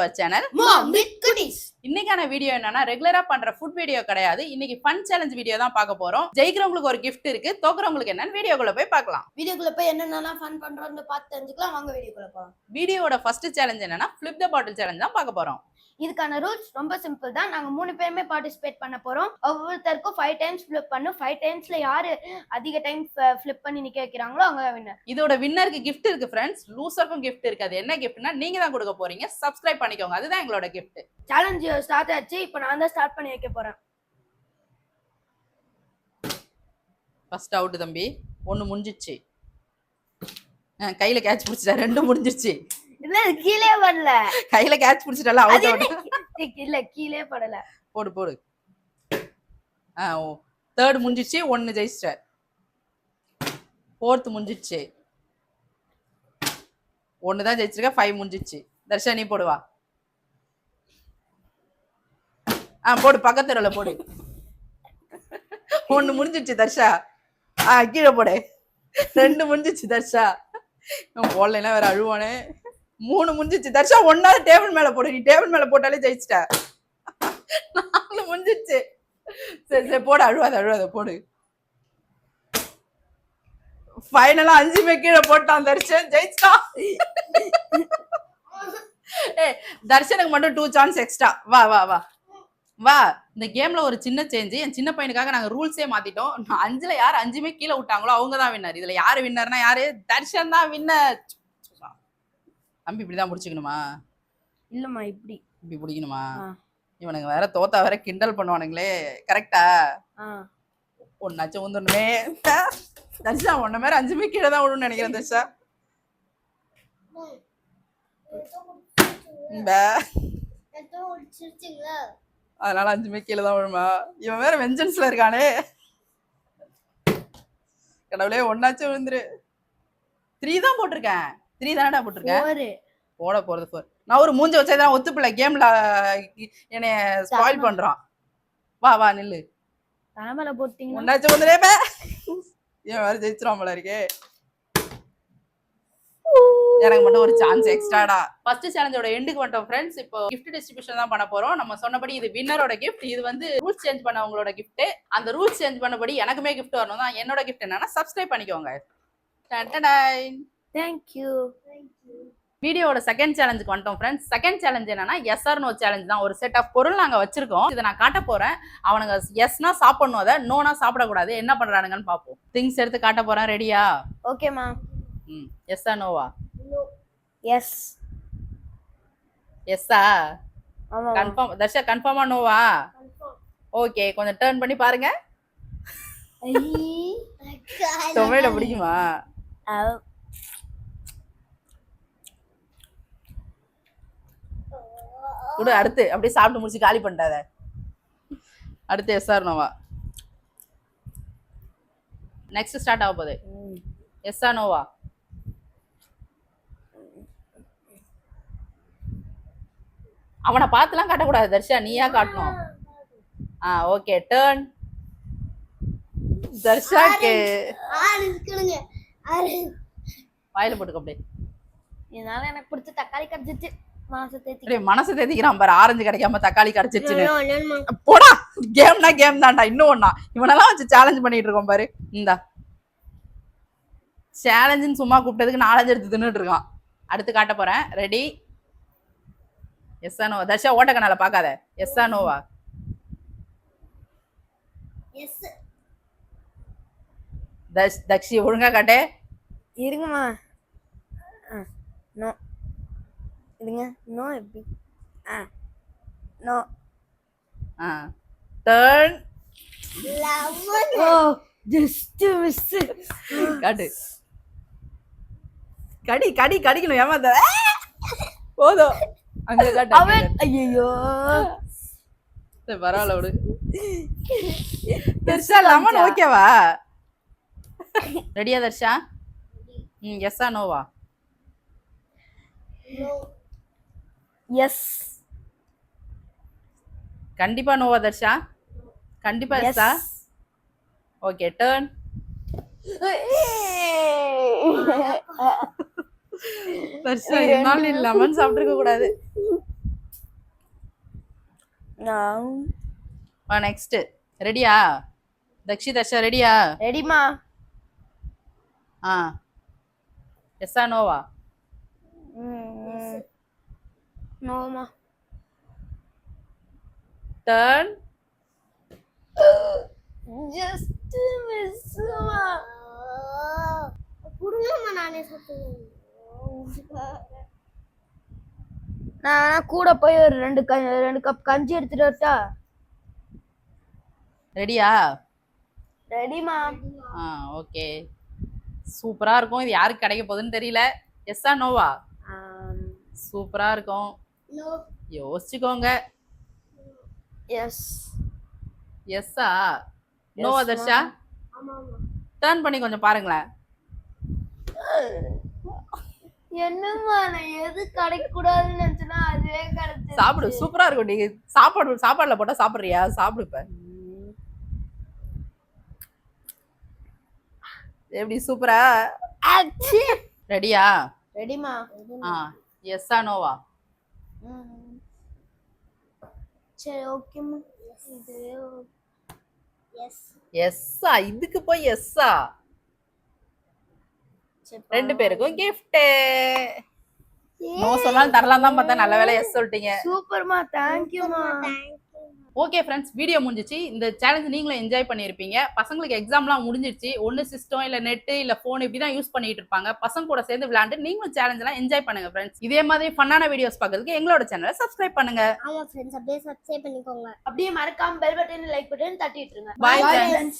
Our channel Mom with Goodies. இன்னைக்கான video என்னன்னா ரெகுலரா பண்ற ஃபுட் வீடியோ கிடையாது. இன்னைக்கு ஃபன் சேலஞ்ச் வீடியோ தான் பார்க்க போறோம். ஜெயிக்கிறவங்களுக்கு ஒரு gift இருக்கு, தோக்குறவங்களுக்கு என்னன்னு வீடியோக்குள்ள போய் பார்க்கலாம். வீடியோக்குள்ள போய் என்னென்னலாம் ஃபன் பண்றோம்னு பார்த்து தெரிஞ்சுக்கலாம். வாங்க வீடியோக்குள்ள போலாம். வீடியோவோட ஃபர்ஸ்ட் சேலஞ்ச் என்னன்னா flip the bottle சேலஞ்ச் தான் பார்க்க போறோம். இதுக்கான ரூல்ஸ் ரொம்ப சிம்பிள் தான். நாங்க 3 பேருமே பார்ட்டிசிபேட் பண்ண போறோம். ஒவ்வொருத்தருக்கும் 5 டைம்ஸ் ஃபிளிப் பண்ணனும். 5 டைம்ஸ்ல யாரு அதிக டைம் ஃபிளிப் பண்ணி நிக்க வைக்கறாங்களோ அவங்க வின்னர். இதோட வின்னருக்கு gift இருக்கு फ्रेंड्स. லூசருக்கும் gift இருக்கு. அது என்ன giftனா நீங்க தான் கொடுக்க போறீங்க. Subscribe பண்ணிக்கோங்க. அதுதான் எங்களோட gift. சேலஞ்ச் ஸ்டார்ட் ஆச்சு. இப்போ நான் தான் ஸ்டார்ட் பண்ணி வைக்க போறேன். ஃபர்ஸ்ட் அவுட் தம்பி. 1 முடிஞ்சிச்சு. கையில கேட்ச் பிடிச்சிட்டா. 2 முடிஞ்சிச்சு. இல்ல கீழே வரல. கையில கேட்ச் பிடிச்சிட்டல அவுட் அவுட். இல்ல கீழே படல. போடு போடு. தேர்ட் முடிஞ்சிச்சு. 1 ஜெயிச்சிட்ட. ஃபோர்த் முடிஞ்சிச்சு. 1 தான் ஜெயிச்சிருக்க. 5 முடிஞ்சிச்சு. தர்ஷா நீ போடுவா. போடு பக்கத்துல போடு. 1 முடிஞ்சிச்சு தர்ஷா. கீழே போடு. 2 முடிஞ்சிச்சு தர்ஷா. போடலாம் வேற அழுவானே. 3 முடிஞ்சிச்சு தர்ஷா. 1 டேபிள் மேல போடு. நீ டேபிள் மேல போட்டாலே ஜெயிச்சிட்ட. 4 முடிஞ்சிச்சு. சரி சரி போடு. அழுவாத போடு. ஃபைனலா 5 கீழே போட்டான் தர்ஷன். ஜெயிச்சிட்டான். தர்ஷனுக்கு மட்டும் 2 சான்ஸ் எக்ஸ்ட்ரா. வா வா வா வா. இந்த கேம்ல ஒரு சின்ன சேஞ்ச். என் சின்ன பையனுக்காக நாங்க ரூல்ஸே மாத்திட்டோம். 5ல யார் 5 கீழே விட்டாங்களோ அவங்க தான் வின்னர். இதுல யாரு வின்னர்னா யாரு? தர்ஷன் தான் வின்னர். தம்பி இப்படிதான் முடிச்சுக்கணுமா? இல்லம்மா இப்படி பிடிக்கணுமா? இவனுங்க வேற தோத்தா வேற கிண்டல் பண்ணுவானுங்களே. கரெக்டா? ஒன்னாச்சும் வந்துடணுமே. தர்ஷா ஒன்ன மாதிரி 5 கீழே தான் விடணும்னு நினைக்கிறேன் தர்ஷா. அதனால 5 கீழே தான் விழுமா? இவன் வேற வெஞ்சன்ஸ்ல இருக்கானே. கடவுளே ஒன்னாச்சும் விழுந்துரு. 3 தான் போட்டிருக்கேன். 3 தானடா போட்டிருக்கேன். போட போறது 4. நான் ஒரு மூஞ்ச வச்சதான் ஒத்துப்பில்ல. கேம்ல என்னைய ஸ்பாயில் பண்றான். வா வா நில்லு. தலைமையில போட்டீங்க. ஒன்னாச்சும் வந்துடே. ஏன் வேற ஜெயிச்சிரும் போல இருக்கே. எனக்கு மட்டும் ஒரு சான்ஸ் எக்ஸ்ட்ராடா. ஃபர்ஸ்ட் சேலஞ்சோட எண்டுக்கு வந்துட்டோம் ஃப்ரெண்ட்ஸ். இப்போ gift டிஸ்ட்ரிபியூஷன் தான் பண்ண போறோம். நம்ம சொன்னபடி இது வின்னரோட gift. இது வந்து ரூல்ஸ் சேஞ்ச் பண்ணவங்களோட gift. அந்த ரூல்ஸ் சேஞ்ச் பண்ணபடி எனக்குமே gift வரணும் தான். என்னோட gift என்னன்னா சப்ஸ்கிரைப் பண்ணிக்கோங்க. Thank you. வீடியோட செகண்ட் சேலஞ்சுக்கு வந்துட்டோம் ஃப்ரெண்ட்ஸ். செகண்ட் சேலஞ்ச் என்னன்னா எஸ் ஆர் நோ சேலஞ்ச் தான். ஒரு செட் ஆஃப் பொருள் நாங்க வச்சிருக்கோம். இதை நான் காட்ட போறேன். அவனுங்க எஸ்னா சாப்பிடணும், அதை நோனா சாப்பிடக்கூடாது. என்ன பண்றானுங்கன்னு பாப்போம். திங்ஸ் எடுத்து காட்ட போறேன். ரெடியா? ஓகேமா. எஸ் ஆ நோவா? எஸ். எஸ்ஸா? கன்ஃபார்ம் தர்ஷா? கன்ஃபார்மா நோவா? ஓகே கொஞ்சம் டர்ன் பண்ணி பாருங்க. டொமேட்டோ பிடிக்குமா? கூட அடுத்து அப்படியே சாப்பிட்டு முடிச்சு காலி பண்ணிட்டாத. அடுத்து எஸ் ஆர் நோவா? நெக்ஸ்ட் ஸ்டார்ட் ஆக போகுது. எஸ் ஆர் நோவா? அவனை பார்த்துலாம் காட்டக்கூடாது தர்ஷா, நீயா காட்டணும். Okay turn. தர்ஷாக்கு வாயில போட்டுக்க அப்படியே. இதனால எனக்கு பிடிச்ச தக்காளி கடிச்சிச்சு. மனசு தேத்திக்கிறான் பாரு. ஆரஞ்சு கிடைக்காம தக்காளி கிடைச்சிருச்சு. போடா. கேம்னா கேம் தான்டா. இன்னும் ஒண்ணா இவனெல்லாம் வச்சு சேலஞ்ச் பண்ணிட்டு இருக்கோம் பாரு. இந்தா சேலஞ்சுன்னு சும்மா கூப்பிட்டதுக்கு 4 எடுத்து தின்னுட்டு இருக்கான். அடுத்து காட்ட போறேன். ரெடி? எஸ் ஆ நோவா? தர்ஷா ஓட்ட கனால பாக்காத. எஸ் ஆ நோவா? தக்ஷி ஒழுங்கா காட்டே. இருங்கம்மா. நோ இருங்க. நோ எப்படி? No. Turn. Oh just miss. காட்டு. கடி கடி கடிக்கணும். ஏமாத்த போதும். அங்க காட்டு. ஐயோ பரவாயில்ல விடு. தர்ஷா லெமன் ஓகேவா? ரெடியா தர்ஷா? எஸ் ஆ நோவா? எஸ். கண்டிப்பா நோவா தர்ஷா? கண்டிப்பா எஸ்ஸா? Okay turn. லெமன் சாப்பிட்டுருக்க கூடாது. வா நெக்ஸ்ட். ரெடியா? தர்ஷா ரெடியா? ரெடிமா. ஆ எஸ்ஸா நோவா? நோமா. டர்ன். ஜஸ்ட் மிஸ்மா. குடுங்கம்மா நானே சாப்பிடுவேன். நான் கூட போய் ஒரு 2 கப் கஞ்சி எடுத்துட்டு வரட்டா? ரெடியா? ரெடிமா. ஆ ஓகே. சூப்பரா இருக்கும். இது யாருக்கு கிடைக்க போகுதுன்னு தெரியல. எஸ்ஸா நோவா? சூப்பரா இருக்கும். நோ. யோசிச்சுக்கோங்க. எஸ். எஸ்ஸா? நோவா தர்ஷா? ஆமா ஆமா. டர்ன் பண்ணி கொஞ்சம் பாருங்களேன். என்னம்மா நான் எது கிடைக்க கூடாதுன்னு நினைச்சேன்னா அதுவே கிடைச்சு. சாப்பிடு. சூப்பரா இருக்கும். நீ சாப்பாடுல போட்டா சாப்பிடுறியா? சாப்பிடு இப்ப. எப்படி சூப்பரா? ரெடியா? ரெடிமா. ஆ எஸ்ஸா நோவா? சரி ஓகேம்மா. இது எஸ். எஸ்ஸா? இதுக்கு போய் எஸ்ஸா? ரெண்டு பேருக்கும் gift. நோ சொன்னாலும் தரலாம் தான் பார்த்தா, நல்ல வேளை எஸ் சொல்லிட்டீங்க. சூப்பர்மா. தேங்க்யூமா. ஓகே ஃப்ரெண்ட்ஸ், வீடியோ முடிஞ்சிச்சு. இந்த சேலஞ்ச் நீங்களும் என்ஜாய் பண்ணியிருப்பீங்க. பசங்களுக்கு எக்ஸாம்லாம் முடிஞ்சிருச்சு. ஒன்று சிஸ்டம் இல்லை நெட்டு இல்லை ஃபோன் இப்படி தான் யூஸ் பண்ணிட்டு இருப்பாங்க. பசங்க கூட சேர்ந்து விளையாண்டு நீங்களும் சேலஞ்செலாம் என்ஜாய் பண்ணுங்க ஃப்ரெண்ட்ஸ். இதே மாதிரி ஃபன்னான வீடியோஸ் பார்க்கறதுக்கு எங்களோட சேனலை சப்ஸ்கிரைப் பண்ணுங்க. ஆமா ஃப்ரெண்ட்ஸ், அப்படியே சப்ஸ்கிரைப் பண்ணிக்கோங்க. அப்படியே மறக்காம பெல் பட்டன் லைக் பட்டன் தட்டிட்டுருங்க. Bye friends.